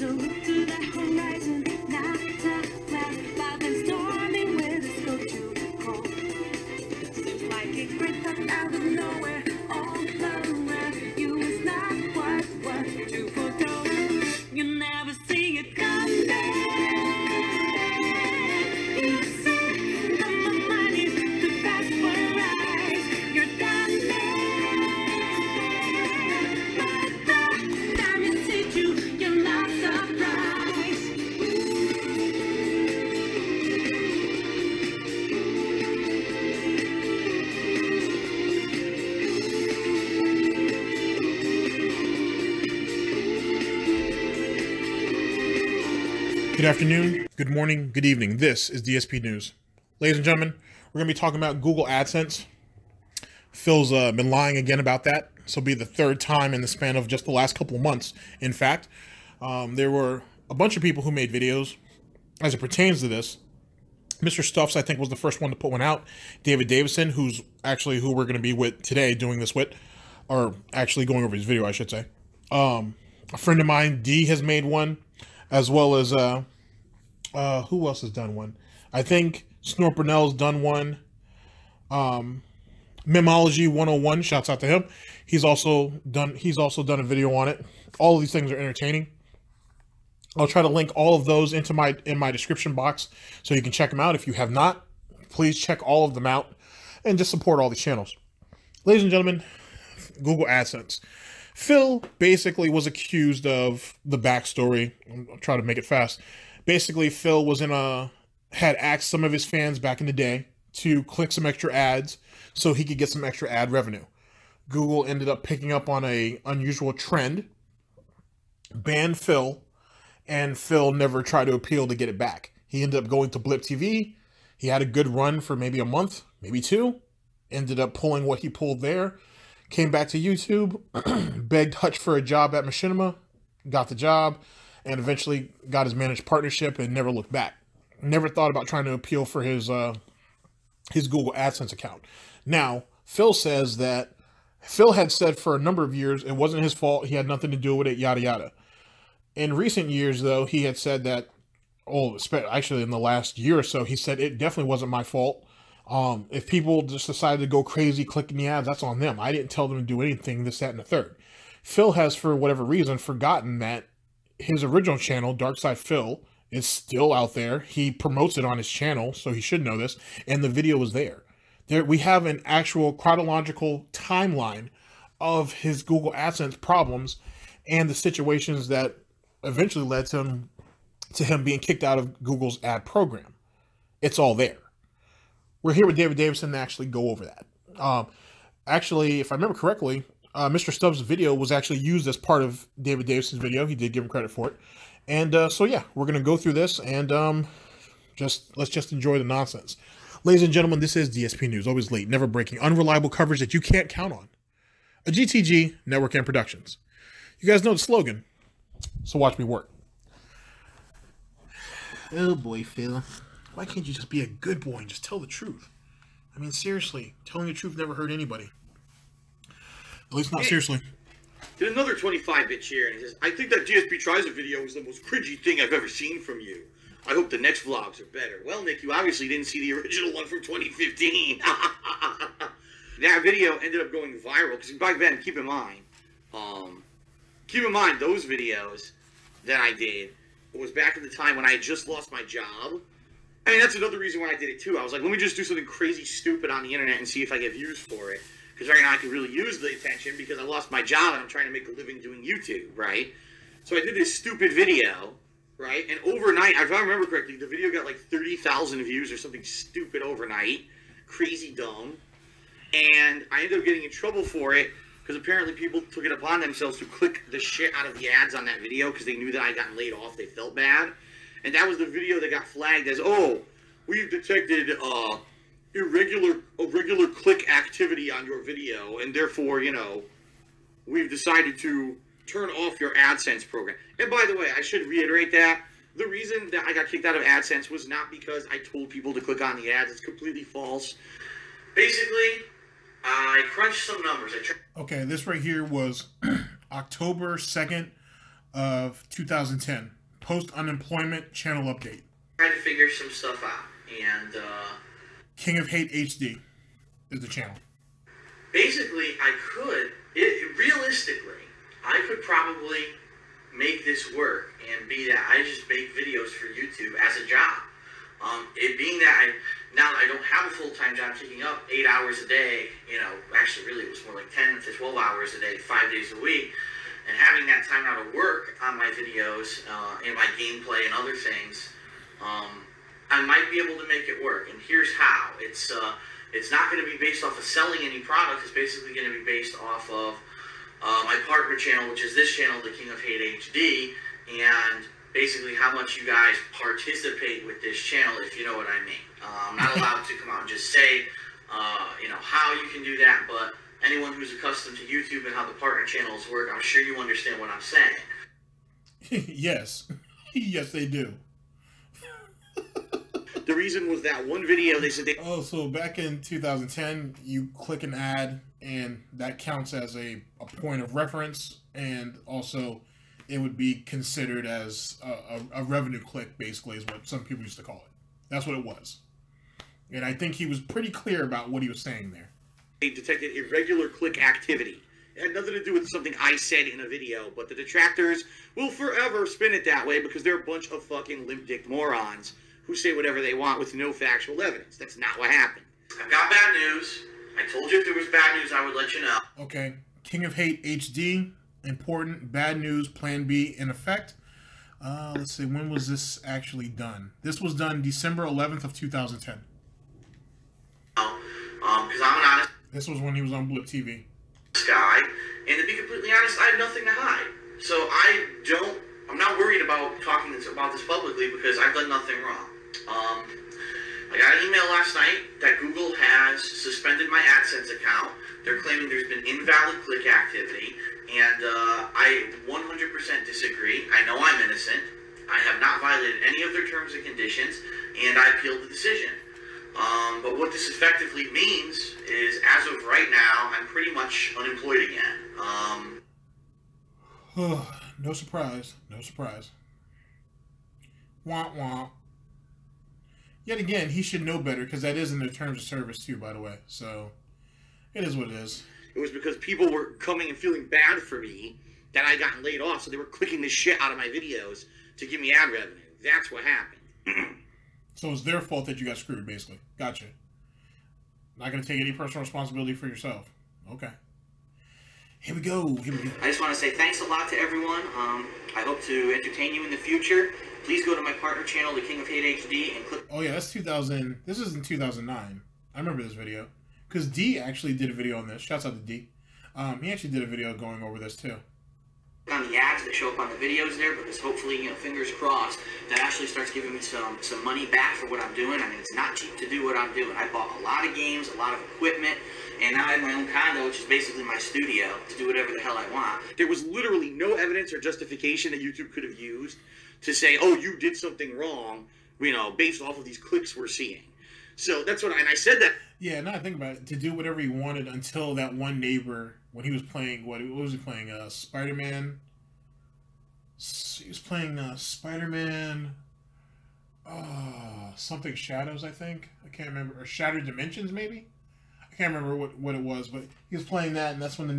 So look to the horizon, not the cloud. I've been storming where the scope too cold. Seems like it crept up out of nowhere, all around. You was not quite what to forego. You never see it coming. You see, the money's the best for rise. You're done there. By the time you see you, you're not surprised. Good afternoon, good morning, good evening. This is DSP News. Ladies and gentlemen, we're going to be talking about Google AdSense. Phil's been lying again about that. This will be the third time in the span of just the last couple of months. In fact, there were a bunch of people who made videos as it pertains to this. Mr. Stuffs, I think, was the first one to put one out. Davidson, who's actually who we're going to be with today doing this with, or actually going over his video, I should say. A friend of mine, D, has made one, as well as who else has done one? I think Snort Burnell's done one. Memology 101, shouts out to him. He's also done a video on it. All of these things are entertaining. I'll try to link all of those in my description box so you can check them out. If you have not, please check all of them out and just support all these channels. Ladies and gentlemen, Google AdSense. Phil basically was accused of the backstory. I'll try to make it fast. Basically, Phil was had asked some of his fans back in the day to click some extra ads so he could get some extra ad revenue. Google ended up picking up on an unusual trend, banned Phil, and Phil never tried to appeal to get it back. He ended up going to Blip TV. He had a good run for maybe a month, maybe two. Ended up pulling what he pulled there. Came back to YouTube, begged Hutch for a job at Machinima, got the job, and eventually got his managed partnership and never looked back. Never thought about trying to appeal for his Google AdSense account. Now, Phil says that Phil had said for a number of years it wasn't his fault, he had nothing to do with it, yada yada. In recent years, though, he had said that, actually in the last year or so, he said it definitely wasn't my fault. If people just decided to go crazy clicking the ads, that's on them. I didn't tell them to do anything, this, that, and the third. Phil has, for whatever reason, forgotten that his original channel, Darkside Phil, is still out there. He promotes it on his channel, so he should know this, and the video is there. We have an actual chronological timeline of his Google AdSense problems and the situations that eventually led to him being kicked out of Google's ad program. It's all there. We're here with Davidson to actually go over that. Actually, if I remember correctly, Mr. Stubbs' video was actually used as part of Davidson's video. He did give him credit for it. And so, yeah, we're going to go through this and let's just enjoy the nonsense. Ladies and gentlemen, this is DSP News. Always late, never breaking, unreliable coverage that you can't count on. A GTG Network and Productions. You guys know the slogan, so watch me work. Oh boy, Phil. Why can't you just be a good boy and just tell the truth? I mean, seriously, telling the truth never hurt anybody. At least not seriously. Did another 25-bit share, and he says, I think that GSP Tries It video was the most cringy thing I've ever seen from you. I hope the next vlogs are better. Well, Nick, you obviously didn't see the original one from 2015. That video ended up going viral, because back then, keep in mind, those videos that I did was back in the time when I had just lost my job. I mean, that's another reason why I did it, too. I was like, let me just do something crazy stupid on the internet and see if I get views for it. Because right now I can really use the attention because I lost my job and I'm trying to make a living doing YouTube, right? So I did this stupid video, right? And overnight, if I remember correctly, the video got like 30,000 views or something stupid overnight. Crazy dumb. And I ended up getting in trouble for it because apparently people took it upon themselves to click the shit out of the ads on that video because they knew that I got laid off. They felt bad. And that was the video that got flagged as, oh, we've detected irregular click activity on your video, and therefore, you know, we've decided to turn off your AdSense program. And by the way, I should reiterate that the reason that I got kicked out of AdSense was not because I told people to click on the ads. It's completely false. Basically, I crunched some numbers. Okay, this right here was October 2nd of 2010. Post-unemployment channel update. Trying to figure some stuff out, and King of Hate HD is the channel. basically, realistically, I could probably make this work and be that I just make videos for YouTube as a job. It being that now that I don't have a full-time job taking up 8 hours a day, actually really it was more like 10 to 12 hours a day, 5 days a week, and having that time now to work on my videos, and my gameplay and other things, I might be able to make it work. And here's how. It's not going to be based off of selling any product. It's basically going to be based off of my partner channel, which is this channel, the King of Hate HD, and basically how much you guys participate with this channel, if you know what I mean. I'm not allowed to come out and just say, how you can do that, but anyone who's accustomed to YouTube and how the partner channels work, I'm sure you understand what I'm saying. Yes. Yes, they do. The reason was that one video they said so back in 2010, you click an ad, and that counts as a point of reference, and also it would be considered as a revenue click, basically, is what some people used to call it. That's what it was. And I think he was pretty clear about what he was saying there. They detected irregular click activity. It had nothing to do with something I said in a video, but the detractors will forever spin it that way because they're a bunch of fucking limp-dick morons who say whatever they want with no factual evidence. That's not what happened. I've got bad news. I told you if there was bad news, I would let you know. Okay. King of Hate HD. Important. Bad news. Plan B in effect. Let's see. When was this actually done? This was done December 11th of 2010. Because I'm an honest This was when he was on Blip TV. guy, and to be completely honest, I have nothing to hide. So I'm not worried about talking about this publicly because I've done nothing wrong. I got an email last night that Google has suspended my Adsense account. They're claiming there's been invalid click activity, and I 100% disagree. I know I'm innocent. I have not violated any of their terms and conditions, and I appealed the decision. But what this effectively means is, as of right now, I'm pretty much unemployed again. No surprise. No surprise. Womp womp. Yet again, he should know better, because that is in their terms of service too, by the way. So, it is what it is. It was because people were coming and feeling bad for me that I gotten laid off, so they were clicking the shit out of my videos to give me ad revenue. That's what happened. So it's their fault that you got screwed, basically. Gotcha. Not going to take any personal responsibility for yourself. Okay. Here we go. Here we go. I just want to say thanks a lot to everyone. I hope to entertain you in the future. Please go to my partner channel, the King of Hate HD, and click... Oh, yeah, that's 2000. This is in 2009. I remember this video. Because D actually did a video on this. Shouts out to D. He actually did a video going over this, too. On the ads that show up on the videos there, because hopefully, fingers crossed, that actually starts giving me some money back for what I'm doing. I mean, it's not cheap to do what I'm doing. I bought a lot of games, a lot of equipment, and now I have my own condo, which is basically my studio, to do whatever the hell I want. There was literally no evidence or justification that YouTube could have used to say, oh, you did something wrong, based off of these clicks we're seeing. So that's what, and I said that. Yeah, now I think about it, to do whatever he wanted until that one neighbor, when he was playing, what was he playing? Spider-Man? He was playing Spider-Man, something Shadows, I think. I can't remember. Or Shattered Dimensions, maybe? I can't remember what it was, but he was playing that, and that's when you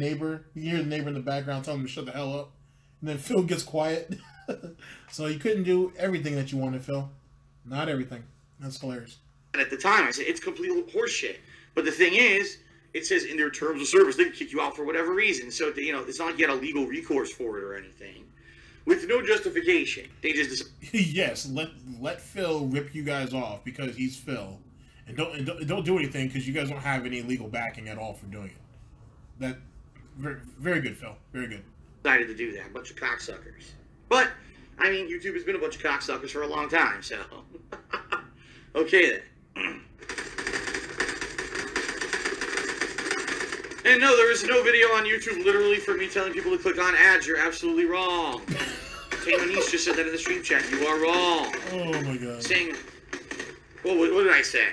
hear the neighbor in the background telling him to shut the hell up. And then Phil gets quiet. So you couldn't do everything that you wanted, Phil. Not everything. That's hilarious. At the time, I said, it's complete horseshit. But the thing is, it says in their terms of service, they can kick you out for whatever reason. So, it's not like you had a legal recourse for it or anything. With no justification. They just... Yes, let Phil rip you guys off because he's Phil. And don't do anything because you guys don't have any legal backing at all for doing it. Very, very good, Phil. Very good. Decided to do that. A bunch of cocksuckers. But, I mean, YouTube has been a bunch of cocksuckers for a long time, so... Okay, then. And no, there is no video on YouTube literally for me telling people to click on ads. You're absolutely wrong. Taiwanese just said that in the stream chat. You are wrong. Oh, my God. Saying... Well, what did I say?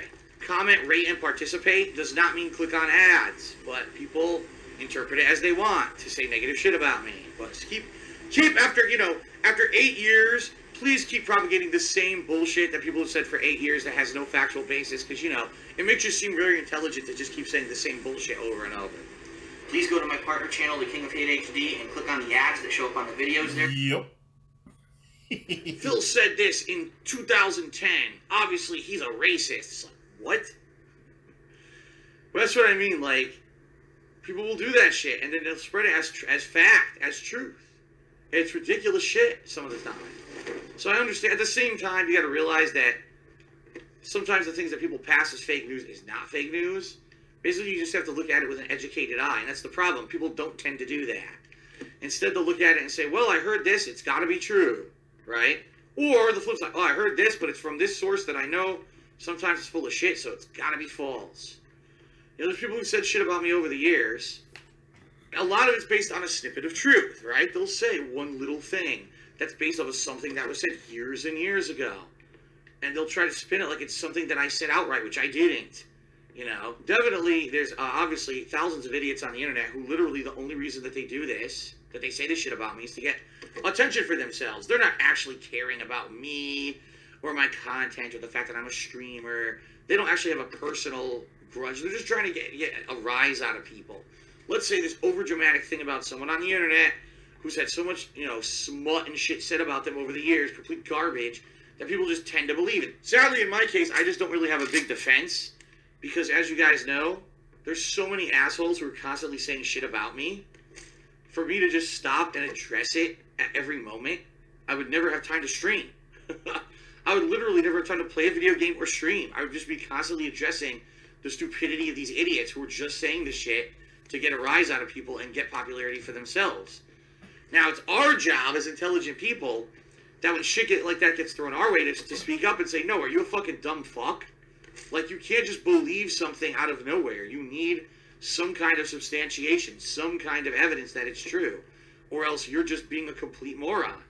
Comment, rate, and participate does not mean click on ads. But people interpret it as they want to say negative shit about me. But keep Keep, after 8 years, please keep propagating the same bullshit that people have said for 8 years that has no factual basis, because, it makes you seem very intelligent to just keep saying the same bullshit over and over. Please go to my partner channel, The King of Hate HD, and click on the ads that show up on the videos there. Yep. Phil said this in 2010. Obviously, he's a racist. It's like, what? But that's what I mean, like, people will do that shit, and then they'll spread it as fact, as truth. It's ridiculous shit some of the time. So I understand. At the same time, you got to realize that sometimes the things that people pass as fake news is not fake news. Basically, you just have to look at it with an educated eye, and that's the problem. People don't tend to do that. Instead, they'll look at it and say, well, I heard this, it's got to be true, right? Or the flip side, oh, I heard this, but it's from this source that I know. Sometimes it's full of shit, so it's got to be false. There's people who said shit about me over the years. A lot of it's based on a snippet of truth, right? They'll say one little thing that's based off of something that was said years and years ago. And they'll try to spin it like it's something that I said outright, which I didn't. Definitely there's obviously thousands of idiots on the internet who literally the only reason that they do this, that they say this shit about me, is to get attention for themselves. They're not actually caring about me or my content or the fact that I'm a streamer. They don't actually have a personal grudge. They're just trying to get a rise out of people. Let's say this overdramatic thing about someone on the internet who's had so much, smut and shit said about them over the years, complete garbage, that people just tend to believe it. Sadly, in my case, I just don't really have a big defense, because as you guys know, there's so many assholes who are constantly saying shit about me. For me to just stop and address it at every moment, I would never have time to stream. I would literally never have time to play a video game or stream. I would just be constantly addressing the stupidity of these idiots who are just saying this shit to get a rise out of people and get popularity for themselves. Now, it's our job as intelligent people that when shit like that gets thrown our way to speak up and say, no, are you a fucking dumb fuck? Like, you can't just believe something out of nowhere. You need some kind of substantiation, some kind of evidence that it's true, or else you're just being a complete moron.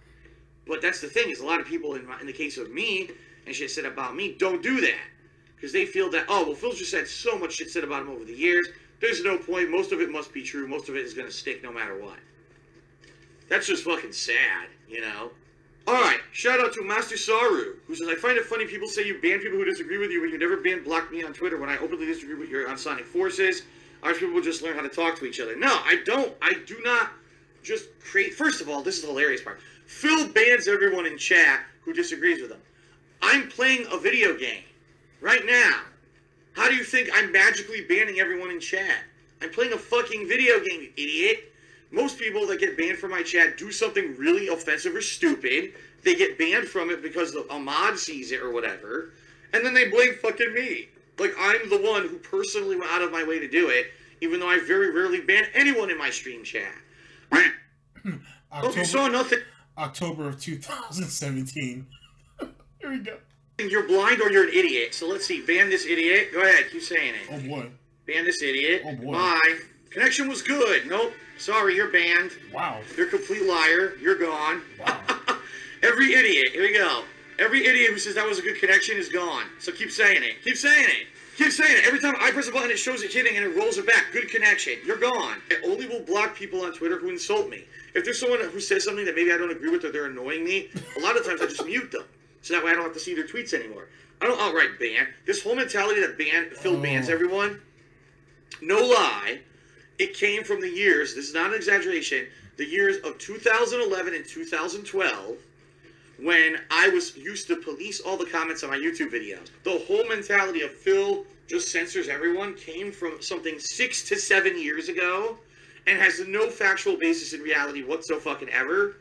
But that's the thing, is a lot of people, in the case of me, and shit said about me, don't do that. Because they feel that, oh, well, Phil's just had so much shit said about him over the years, there's no point, most of it must be true, most of it is going to stick no matter what. That's just fucking sad, Alright, shout out to Master Saru, who says, I find it funny people say you ban people who disagree with you, but you never block me on Twitter when I openly disagree with your Sonic Forces. Our people just learn how to talk to each other. No, I don't. I do not just create... First of all, this is the hilarious part. Phil bans everyone in chat who disagrees with him. I'm playing a video game right now. How do you think I'm magically banning everyone in chat? I'm playing a fucking video game, you idiot. Most people that get banned from my chat do something really offensive or stupid. They get banned from it because a mod sees it or whatever. And then they blame fucking me. Like, I'm the one who personally went out of my way to do it, even though I very rarely ban anyone in my stream chat. Hope you saw nothing. October of 2017. Here we go. You're blind or you're an idiot. So let's see. Ban this idiot. Go ahead. Keep saying it. Oh, boy. Ban this idiot. Oh, boy. Bye. Connection was good. Nope. Sorry, you're banned. Wow. You're a complete liar. You're gone. Wow. Every idiot. Here we go. Every idiot who says that was a good connection is gone. So keep saying it. Keep saying it. Keep saying it. Every time I press a button, it shows it hitting and it rolls it back. Good connection. You're gone. I only will block people on Twitter who insult me. If there's someone who says something that maybe I don't agree with or they're annoying me, a lot of times I just mute them. So that way I don't have to see their tweets anymore. I don't outright ban. This whole mentality that Phil bans everyone, no lie, it came from the years, this is not an exaggeration, the years of 2011 and 2012, when I was used to police all the comments on my YouTube videos. The whole mentality of Phil just censors everyone came from something 6 to 7 years ago and has no factual basis in reality whatsoever.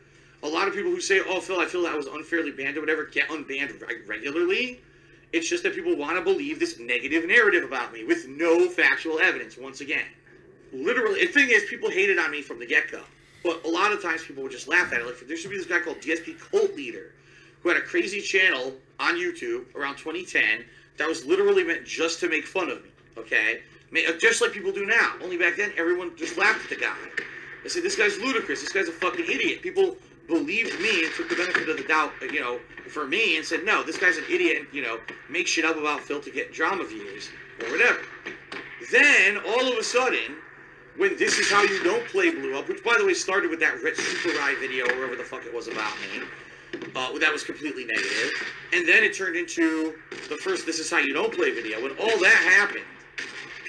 A lot of people who say, oh, Phil, I feel that I was unfairly banned or whatever, get unbanned regularly. It's just that people want to believe this negative narrative about me with no factual evidence, once again. Literally, the thing is, people hated on me from the get-go. But a lot of times people would just laugh at it. Like, there should be this guy called DSP Cult Leader who had a crazy channel on YouTube around 2010 that was literally meant just to make fun of me, okay? Just like people do now. Only back then, everyone just laughed at the guy. They said, this guy's ludicrous. This guy's a fucking idiot. People believed me and took the benefit of the doubt, for me and said, no, this guy's an idiot and, make shit up about Phil to get drama views or whatever. Then, all of a sudden, when This Is How You Don't Play blew up, which by the way started with that Rit Super Rye video, or whatever the fuck it was about me. That was completely negative. And then it turned into the first This Is How You Don't Play video. When all that happened,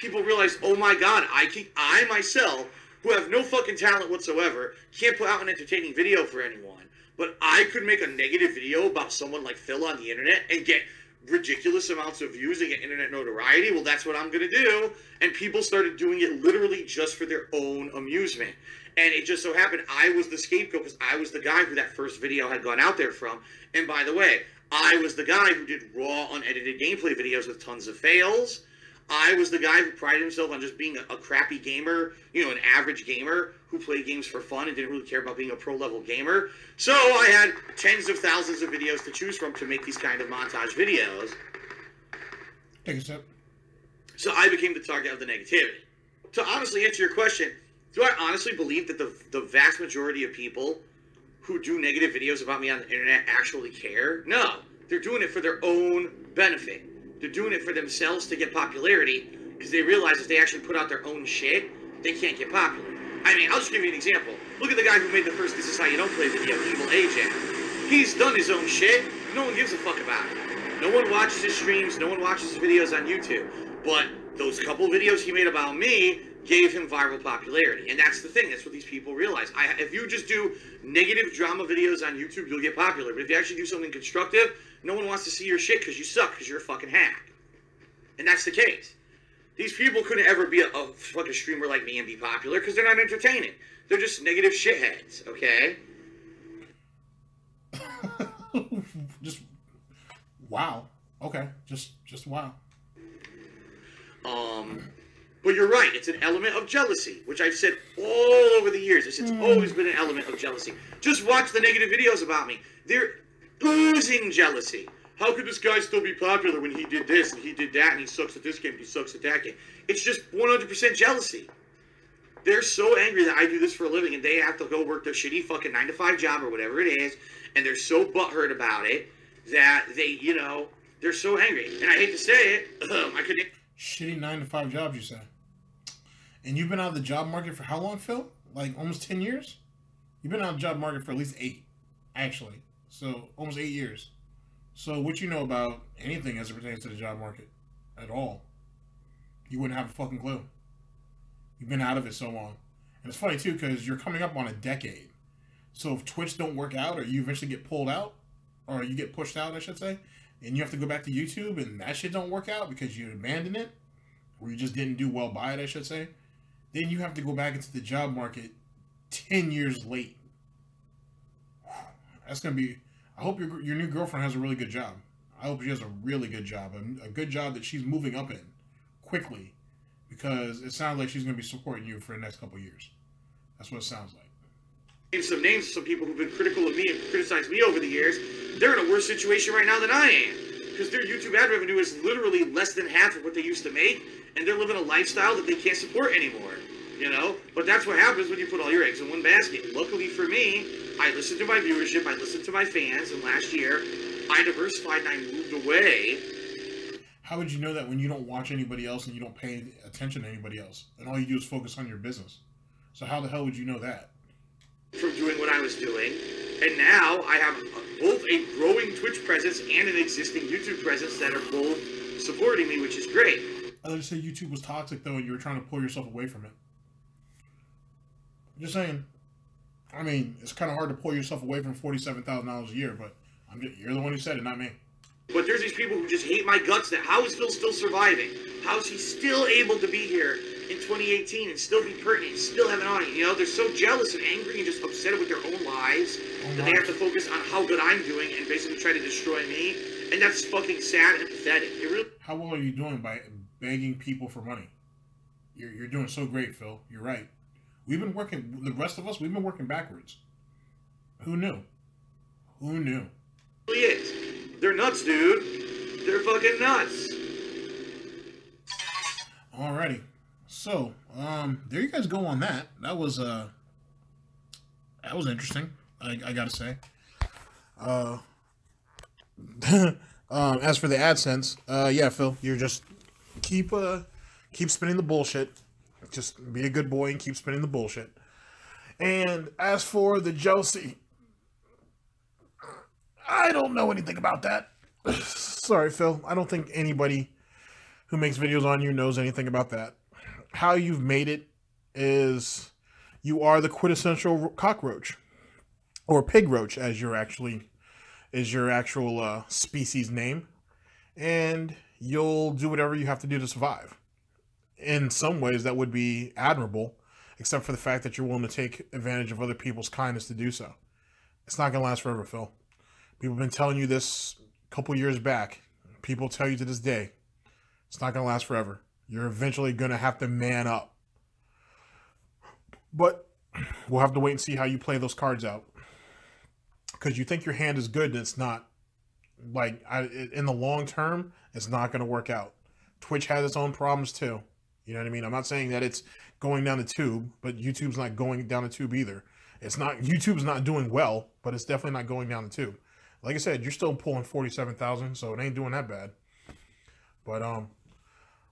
people realized, oh my god, I myself, who have no fucking talent whatsoever, can't put out an entertaining video for anyone. But I could make a negative video about someone like Phil on the internet and get ridiculous amounts of views and get internet notoriety. Well, that's what I'm going to do. And people started doing it literally just for their own amusement. And it just so happened I was the scapegoat because I was the guy who that first video had gone out there from. And by the way, I was the guy who did raw, unedited gameplay videos with tons of fails. I was the guy who prided himself on just being a crappy gamer, you know, an average gamer who played games for fun and didn't really care about being a pro-level gamer. So I had tens of thousands of videos to choose from to make these kind of montage videos. Take a sip. So I became the target of the negativity. To honestly answer your question, do I honestly believe that the vast majority of people who do negative videos about me on the internet actually care? No. They're doing it for their own benefit. They're doing it for themselves to get popularity because they realize if they actually put out their own shit, they can't get popular. I mean, I'll just give you an example. Look at the guy who made the first This Is How You Don't Play video, Evil AJ. He's done his own shit. No one gives a fuck about it. No one watches his streams. No one watches his videos on YouTube. But those couple videos he made about me gave him viral popularity. And that's the thing. That's what these people realize. If you just do negative drama videos on YouTube, you'll get popular. But if you actually do something constructive, no one wants to see your shit because you suck, because you're a fucking hack. And that's the case. These people couldn't ever be a fucking streamer like me and be popular because they're not entertaining. They're just negative shitheads, okay? Just, wow. Okay, just wow. But you're right. It's an element of jealousy, which I've said all over the years. It's always been an element of jealousy. Just watch the negative videos about me. They're oozing jealousy. How could this guy still be popular when he did this and he did that and he sucks at this game and he sucks at that game? It's just 100% jealousy. They're so angry that I do this for a living and they have to go work their shitty fucking 9-to-5 job or whatever it is, and they're so butthurt about it that they, you know, they're so angry. And I hate to say it, I could... Shitty 9-to-5 jobs, you say? And you've been out of the job market for how long, Phil? Like almost 10 years? You've been out of the job market for at least 8, actually. So almost 8 years. So what you know about anything as it pertains to the job market at all? You wouldn't have a fucking clue. You've been out of it so long. And it's funny too, because you're coming up on a decade. So if Twitch don't work out, or you eventually get pulled out, or you get pushed out, I should say, and you have to go back to YouTube and that shit don't work out because you abandoned it, or you just didn't do well by it, I should say, then you have to go back into the job market 10 years late. That's going to be... I hope your new girlfriend has a really good job. I hope she has a really good job. A good job that she's moving up in quickly. Because it sounds like she's going to be supporting you for the next couple of years. That's what it sounds like. Name some names of some people who've been critical of me and criticized me over the years. They're in a worse situation right now than I am. Because their YouTube ad revenue is literally less than half of what they used to make. And they're living a lifestyle that they can't support anymore. You know? But that's what happens when you put all your eggs in one basket. Luckily for me, I listened to my viewership, I listened to my fans, and last year, I diversified and I moved away. How would you know that when you don't watch anybody else and you don't pay attention to anybody else? And all you do is focus on your business. So how the hell would you know that? From doing what I was doing. And now I have both a growing Twitch presence and an existing YouTube presence that are both supporting me, which is great. I thought you said YouTube was toxic, though, and you were trying to pull yourself away from it. Just saying. I mean, it's kind of hard to pull yourself away from $47,000 a year, but you're the one who said it, not me. But there's these people who just hate my guts. That how is Phil still surviving? How is he still able to be here in 2018 and still be pertinent and still have an audience? You know, they're so jealous and angry and just upset with their own lives that they have to focus on how good I'm doing and basically try to destroy me. And that's fucking sad and pathetic. It really. How well are you doing by begging people for money? You're doing so great, Phil. You're right. We've been working, the rest of us, we've been working backwards. Who knew? Who knew? It really is. They're nuts, dude. They're fucking nuts. Alrighty. So, there you guys go on that. That was interesting, I gotta say. As for the AdSense, yeah, Phil, you're just keep spinning the bullshit. Just be a good boy and keep spinning the bullshit. And as for the jealousy, I don't know anything about that. Sorry, Phil. I don't think anybody who makes videos on you knows anything about that. How you've made it is you are the quintessential cockroach, or pig roach, as your actual species name, and you'll do whatever you have to do to survive. In some ways, that would be admirable, except for the fact that you're willing to take advantage of other people's kindness to do so. It's not going to last forever, Phil. People have been telling you this a couple years back. People tell you to this day. It's not going to last forever. You're eventually going to have to man up. But we'll have to wait and see how you play those cards out. Because you think your hand is good and it's not. Like, in the long term, it's not going to work out. Twitch has its own problems too. You know what I mean? I'm not saying that it's going down the tube, but YouTube's not going down the tube either. YouTube's not doing well, but it's definitely not going down the tube. Like I said, you're still pulling 47,000, so it ain't doing that bad. But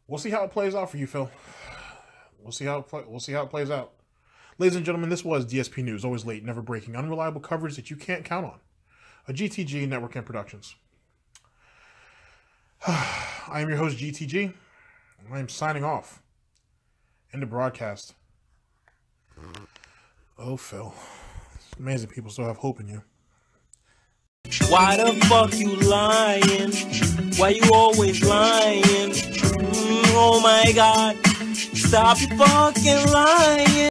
we'll see how it plays out for you, Phil. We'll see how it plays out. Ladies and gentlemen, this was DSP News, always late, never breaking, unreliable coverage that you can't count on. A GTG Network and Productions. I am your host, GTG. I am signing off. End of broadcast. Oh, Phil. It's amazing people still have hope in you. Why the fuck you lying? Why you always lying? Oh my God. Stop fucking lying.